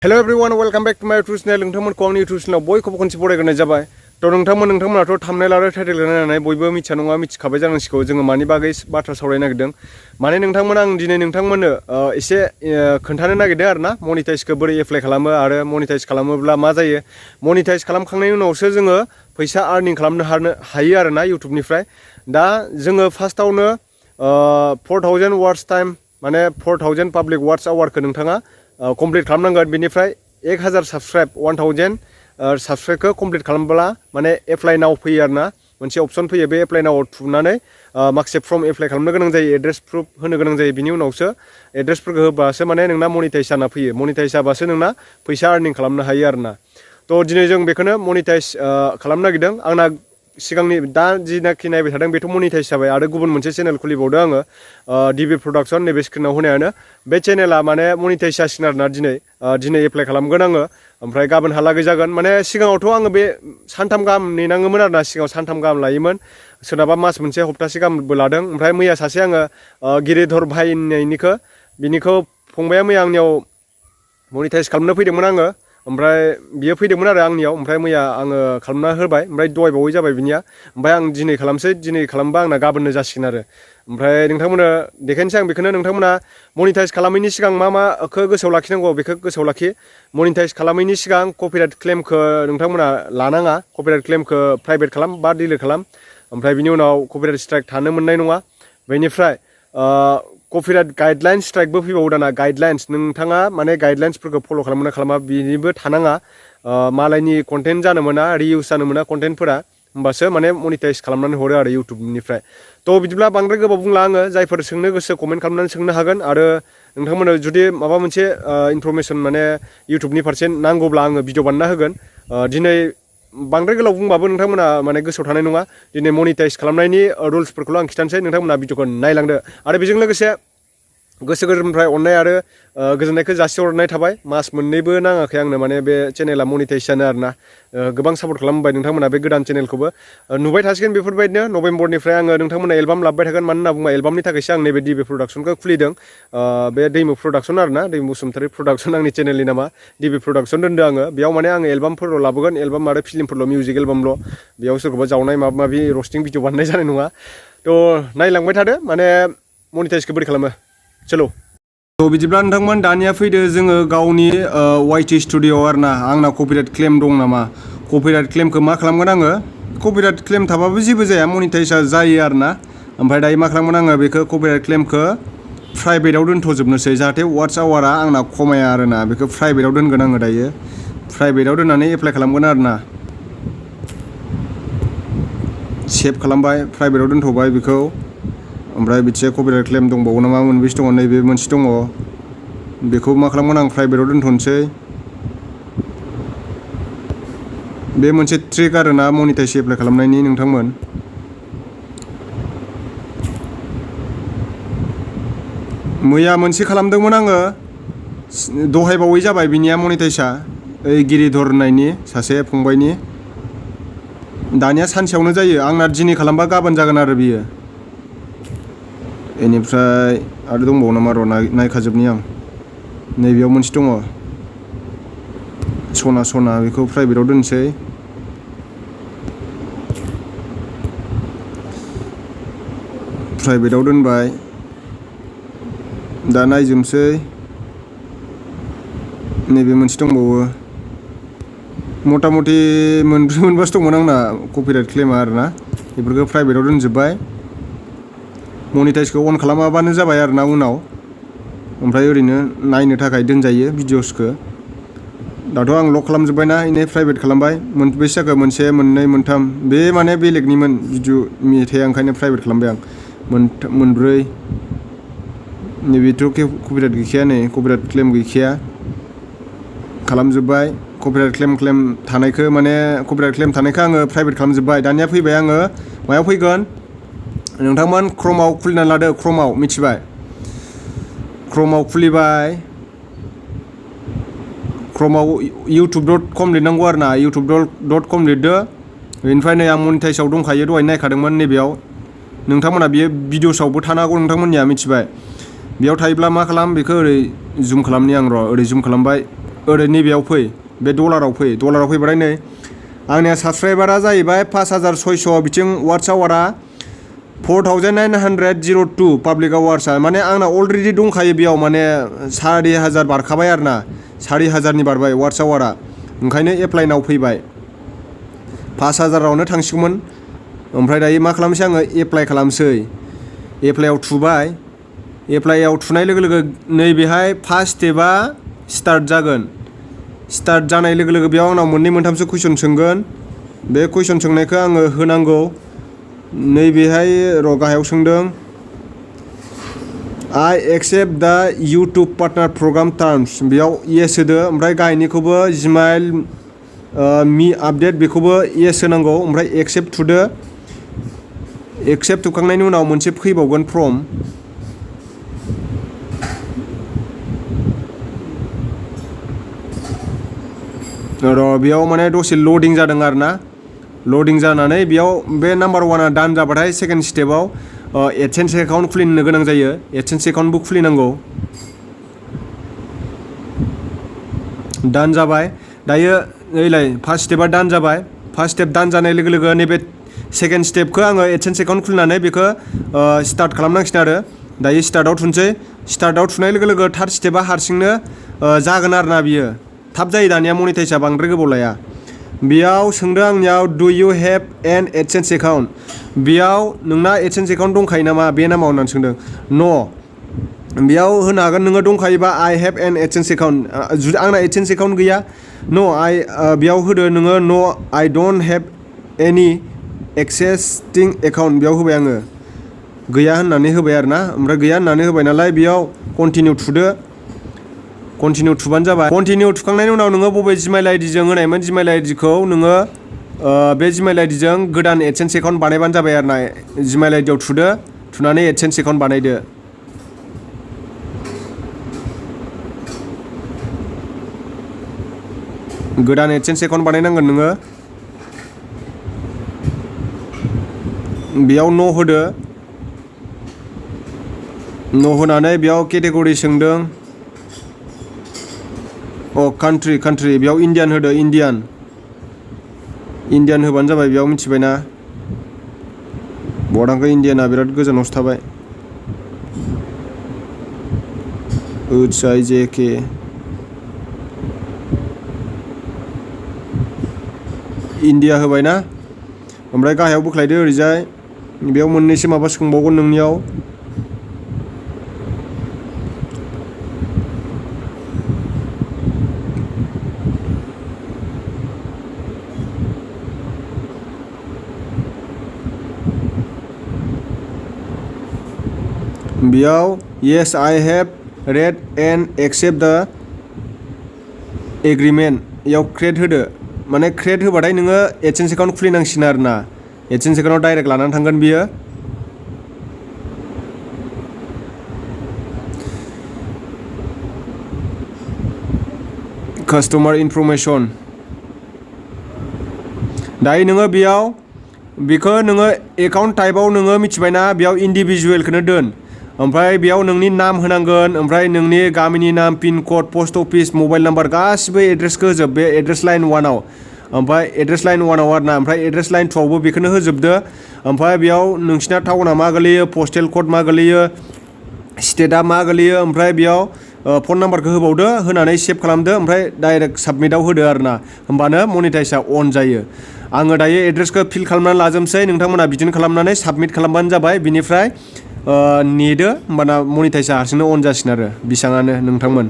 Hello everyone welcome back to my YouTube channel नोंथांमोनखौ आंनि YouTube चैनलाव बयखौबो खनसे बरायग्रोनाय जाबाय। नोंथांमोनाथ' थाम्बनेल आरो टाइटेल नायनानै बयबो मिथिया नङा मिथिखाबाय जानांसिगौ जोङो मानि बागै बाथ्रा सावरायनो नागिरदों। माने नोंथांमोना आं दिनै नोंथांमोननो एसे खोन्थानो नागिरदों आरोना मनिटाइजखौ बोरै एप्लाइ खालामो आरो मनिटाइज खालामोब्ला मा जायो। मनिटाइज खालामखांनायनि उनावसो जोङो फैसा आर्निं खालामनो हायो आरोना इउटुबनिफ्राय। दा जोङो फार्स्टआवनो 4000 वाट्स टाइम माने 4000 पाब्लिक वाट्स आवारखौ नोंथाङा कमप्लिट खालामनांगोन। बेनिफ्राय 1000 साबस्क्राइब 1000 साबस्क्राइबखौ कमप्लिट खालामब्ला माने एप्लाइ नाव फैयो आरोना मोनसे अपसन फैयो। बे एप्लाइ नाव थुनानै माखासे फर्म एप्लाइ खालामनो गोनां जायो, एड्रेस प्रुफ होनो गोनां जायो। बिनि उनावसो एड्रेसफोरखौ होबासो माने नोंना मनिटाइज जाना फैयो। मनिटाइज जाबासो नोंना फैसा आर्निं खालामनो हायो आरोना। थ' दिनै जों बेखौनो मनिटाइज खालामनो नागिरदों। आंना सिगांनि दा जिनाखि नायबाय थादों बेथ' मनिटाइज जाबाय आरो गुबुन मोनसे चेनेल खुलिबावदों आङो डिबि प्रडाक्सन नैबे स्क्रिनाव होनायानो। बे चेनेला माने मनिटाइज जासिगोन आरोना दिनै एप्लाइ खालामगोन आङो। ओमफ्राय गाबोनहालागै जागोन। माने सिगाङावथ' आङो बे सानथाम गाहाम नेनाङोमोन आरोना, सिगाङाव सानथाम गाहाम लायोमोन, सोरनाबा मास मोनसे हप्तासे गाहामबो लादों। ओमफ्राय मैया सासे आङो गिरिधर भाइ होननायनिखौ बिनिखौ फंबाया मैया आंनियाव मनिटाइज खालामनो फैदोंमोन आङो। ओमफ्राय बियो फैदोंमोन आरो आंनियाव, ओमफ्राय मैया आङो खालामना होबाय। ओमफ्राय दहायबावै जाबाय बिनिया। ओमफ्राय आं दिनै खालामसै, दिनै खालामबा आंना गाबोननो जासिगोन आरो। ओमफ्राय नोंथांमोननो देखायनोसै आं बेखौनो। नोंथांमोना मनिटाइज खालामैनि सिगां मा माखौ गोसोआव लाखिनांगौ बेखौ गोसोआव लाखि। मनिटाइज खालामैनि सिगां कपिराइट क्लेमखौ नोंथांमोना लानाङा। कपिराइट क्लेमखौ प्राइभेट खालाम बा डिलिट खालाम। ओमफ्राय बिनि उनाव कपिराइट स्ट्राइक थानो मोननाय नङा। बेनिफ्राय कपिराइट गाइडलाइन्स स्ट्राइकबो फैबावो दाना। गाइडलाइन्स नोंथाङा माने गाइडलाइन्सफोरखौ फल' खालामना खालामा बिनिबो थानाङा। मालायनि कन्टेन्ट जानो मोना, रिउस जानो मोना कन्टेन्टफोरा, होमबासो माने मनिटाइज खालामनानै हरो आरो इउटुबनिफ्राय। थ' बिदिब्ला बांद्राय गोबाव बुंला आङो। जायफोर सोंनो गोसो कमेन्ट खालामनानै सोंनो हागोन। आरो नोंथांमोननो जुदि माबा मोनसे इनफरमेसन माने इउटुबनि फारसे नांगौब्ला आङो भिडिअ बानायना होगोन। दिनै बांद्राय गोलाव बुंबाबो नोंथांमोना माने गोसोआव थानाय नङा। दिनै मनिटाइज खालामनायनि रुल्सफोरखौल' आं खिन्थानोसै, नोंथांमोना भिडिअखौ नायलांदो। आरो बेजों लोगोसे गोसो गोरबोनिफ्राय अननाय आरो गोजोननायखौ जासिहरनाय थाबाय। मास मोननैबो नाङाखै आंनो माने बे चेनेला मनिटाइज जानो आरोना। गोबां सापर्ट खालामबाय नोंथांमोना बे गोदान चेनेलखौबो। नुबाय थासिगोन बेफोरबायदिनो। नभेम्बरनिफ्राय आङो नोंथांमोना एलबाम लाबोबाय थागोन। मानो होनना बुङोबा एलबामनि थाखायसो आं नैबे डिबि प्रडाक्सनखौ खुलिदों। बे दैमु प्रडाक्सन आरोना, दैमु बसुमतारी प्रडाक्सन आंनि चेनेलनि नामा। डिबि प्रडाक्सन दोनदों आङो। बेयाव माने आङो एलबामफोरल' लाबोगोन, एलबाम आरो फिल्मफोरल', मिउजिक एलबामल'। बेयाव सोरखौबा जावनाय माबा माबि रस्टिं भिडिअ बानायनाय जानाय नङा। थ' नायलांबाय थादो माने मनिटाइजखौ बोरै खालामो। चलो थ' बिदिब्ला नोंथांमोन दानिया फैदो जोङो गावनि वाइटि स्टुडिअ'आव आरोना। आंना कपिराइट क्लेम दं नामा। कपिराइट क्लेमखौ मा खालामगोन आङो। कपिराइट क्लेम थाबाबो जेबो जाया, मनिटाइजआ जायो आरोना। ओमफ्राय दायो मा खालामगोन आङो, बेखौ कपिराइट क्लेमखौ प्राइभेटाव दोनथ'जोबनोसै, जाहाथे वाट्स आवारा आंना खमाया आरोना। बेखौ प्राइभेटाव दोनगोन आङो दायो। प्राइभेटाव दोननानै एप्लाइ खालामगोन आरोना। सेभ खालामबाय, प्राइभेटाव दोनथ'बाय बेखौ। ओमफ्राय बिथिं कपिराइट क्लेम दंबावो नामा, मोनबेसे दङ, नैबे मोनसे दङ। बेखौ मा खालामगोन आं, प्राइभेटाव दोनथ'नोसै। बे मोनसे ट्रिक आरोना मनिटाइज एप्लाइ खालामनायनि नोंथांमोन। मैया मोनसे खालामदोंमोन आङो, दहायबावै जाबाय बिनिया मनिटाइजआ। ओइ गिरिधर होननायनि सासे फंबायनि। दानिया सानसेयावनो जायो। आंना दिनै खालामबा गाबोन जागोन आरो बियो। बेनिफ्राय आरो दंबावो नामा र' नायखाजोबनि आं। नैबेयाव मोनसे दङ, सना बेखौ प्राइभेटाव दोनसै। प्राइभेटाव दोनबाय। दा नायजोबसै। नैबे मोनसे दंबावो, मथा मथि मोनब्रै मोनबासो दंमोन आंना कपिराइट क्लेमा आरोना। बेफोरखौ प्राइभेटाव दोनजोब्बाय। मनिटाइजखौ अन खालामाबानो जाबाय आरोना उनाव। ओमफ्राय ओरैनो नायनो थाखाय दोनजायो भिडिअसखौ। दाथ' आं लक खालामजोब्बायना, इनो प्राइभेट खालामबाय। मोनबेसे जाखो, मोनसे, मोननै, मोनथाम। बे माने बेलेगनिमोन भिडिअ मेथाइआ, ओंखायनो प्राइभेट खालामबाय आं। मोनब्रै। नैबेथ' कपिराइट गैखाया, नै कपिराइट क्लेम गैखाया। खालामजोब्बाय। कपिराइट क्लेम थानायखौ माने कपिराइट क्लेम थानायखौ आङो प्राइभेट खालामजोब्बाय। दानिया फैबाय आङो मायाव फैगोन नोंथांमोन, क्रमाव खुलिना लादो। क्रमाव मिथिबाय, क्रमाव खुलिबाय। क्रमाव youtube.com लिरनांगौ आरोना। youtube.com लिरदो। बेनिफ्राय नै आं मनिटाइजआव दंखायो, दहाय नायखादोंमोन। नैबेयाव नोंथांमोना बियो भिडिअसआवबो थानो हागौ नोंथांमोननिया, मिथिबाय। बेयाव थायोब्ला मा खालाम, बेखौ ओरै जुम खालामनि आं र'। ओरै जुम खालामबाय। ओरै नैबेयाव फै बे डलाराव फैबाथाय नै आंनिया साबसक्राइबारा जाहैबाय 5600 बिथिं वाट्स आवारा 4902 पाब्लिक आवार्सआ माने आंना अलरेडि दंखायो बेयाव माने 4500 बारखाबाय आरो ना 4500नि बारबाय वाट्स आवारा ओंखायनो एप्लाइनाव फैबाय 5000आवनो थांसिगौमोन ओमफ्राय दायो मा खालामसै आङो एप्लाइ खालामसै एप्लाइआव थुबाय एप्लाइआव थुनाय लोगो लोगो नैबेहाय फार्स्ट स्टेपआ स्टार्ट जागोन स्टार्ट जानाय लोगो लोगो बेयाव आंनाव मोननै मोनथामसो कुइसन सोंगोन बे कुइसन सोंनायखौ आङो होनांगौ नैबेहाय र' गाहायाव सोंदों I accept the YouTube partner program terms बेयाव yes होदो ओमफ्राय गाहायनिखौबो Gmail me update बेखौबो yes होनांगौ ओमफ्राय accept थुदो accept थुखांनायनि उनाव मोनसे फैबावगोन फर्म र' बेयाव माने दसे लडिं जादों आरो ना लडिं जानानै बेयाव बे नाम्बार 1आ डान जाबाथाय सेकेन्ड स्टेपाव एडसेन्स एकाउन्ट खुलिनो गोनां जायो एडसेन्स एकाउन्टबो खुलिनांगौ डान जाबाय दायो ओइलाय फार्स्ट स्टेपआ डान जाबाय फार्स्ट स्टेप डान जानाय लोगो लोगो नैबे सेकेन्ड स्टेपखौ आङो एडसेन्स एकाउन्ट खुलिनानै बेखौ स्टार्ट खालामनांसिगोन आरो दायो स्टार्टआव थुनोसै स्टार्टआव थुनाय लोगो लोगो थार्ड स्टेपआ हारसिंनो जागोन आरो ना बियो थाब जायो दानिया मनिटाइजआ बांद्राय गोबाव लाया बेयाव सोंदों आंनियाव do you have an AdSense account बेयाव नोंना एडसेन्स एकाउन्ट दंखायो नामा बे नामाव होननानै सोंदों न' बेयाव होनो हागोन नोङो दंखायोबा आइ हेभ एन एडसेन्स एकाउन्ट जुदि आंना एडसेन्स एकाउन्ट गैया न' बेयाव होदो नोङो न' आइ डन्ट हेभ एनि एक्सिस्टिं एकाउन्ट बेयाव होबाय आङो गैया होननानै होबाय आरो ना ओमफ्राय गैया होननानै होबाय नालाय बेयाव कन्टिनिउ थुदो कन्टिनिउ थुबानो जाबाय कन्टिनिउ थुखांनायनि उनाव नोङो बबे जिमेल आइडिजों होनायमोन जिमेल आइडिखौ नोङो बे जिमेल आइडिजों गोदान एडसेन्स एकाउन्ट बानायबानो जाबाय आरो ना जिमेल आइडियाव थुदो थुनानै एडसेन्स एकाउन्ट बानायदो गोदान एडसेन्स एकाउन्ट बानायनांगोन नोङो बेयाव न' होदो न' होनानै बेयाव केटेगरि सोंदों कान्ट्रि बेयाव इण्डियान होदो इण्डियान होबानो जाबाय बेयाव मिथिबायना बर्डांखौ इण्डियाना बिराद गोजानावसो थाबाय HIJK इण्डिया होबायना ओमफ्राय गाहायाव बोख्लायदो ओरैजाय बेयाव मोननैसो माबा सोंबावगोन नोंनियाव बेयाव yes I have read and accept the agreement बेयाव क्रिएट होदो माने क्रिएट होबाथाय नोङो एडसेन्स एकाउन्ट खुलिनांसिगोन आरो ना एडसेन्स एकाउन्टआव डाइरेक्ट लानानै थांगोन बियो कास्टमार इनफरमेसन दायो नोङो बेयाव बेखौ नोङो एकाउन्ट टाइपआव नोङो मिथिबायना बेयाव इन्डिभिजुवेलखौनो दोन ओमफ्राय बेयाव नोंनि नाम होनांगोन ओमफ्राय नोंनि गामिनि नाम pin code post office mobile number गासिबो एड्रेसखौ होजोब बे एड्रेस लाइन 1आव ओमफ्राय एड्रेस लाइन 1आव आरो ना ओमफ्राय एड्रेस लाइन 2आवबो बेखौनो होजोबदो ओमफ्राय बेयाव नोंसिना टाउना मा गोलैयो पस्टेल कड मा गोलैयो स्टेटआ मा गोलैयो ओमफ्राय बेयाव फन नाम्बारखौ होबावदो होनानै सेभ खालामदो ओमफ्राय डाइरेक्ट साबमिटआव होदो आरो ना होमबानो मनिटाइजआ अन जायो आङो दायो एड्रेसखौ फिल खालामनानै लाजोबसै नोंथांमोना बिदिनो खालामनानै साबमिट खालामबानो जाबाय बिनिफ्राय नेदो होमबाना मनिटाइजआ हारसिंनो अन जासिगोन आरो बेसाङानो नोंथांमोन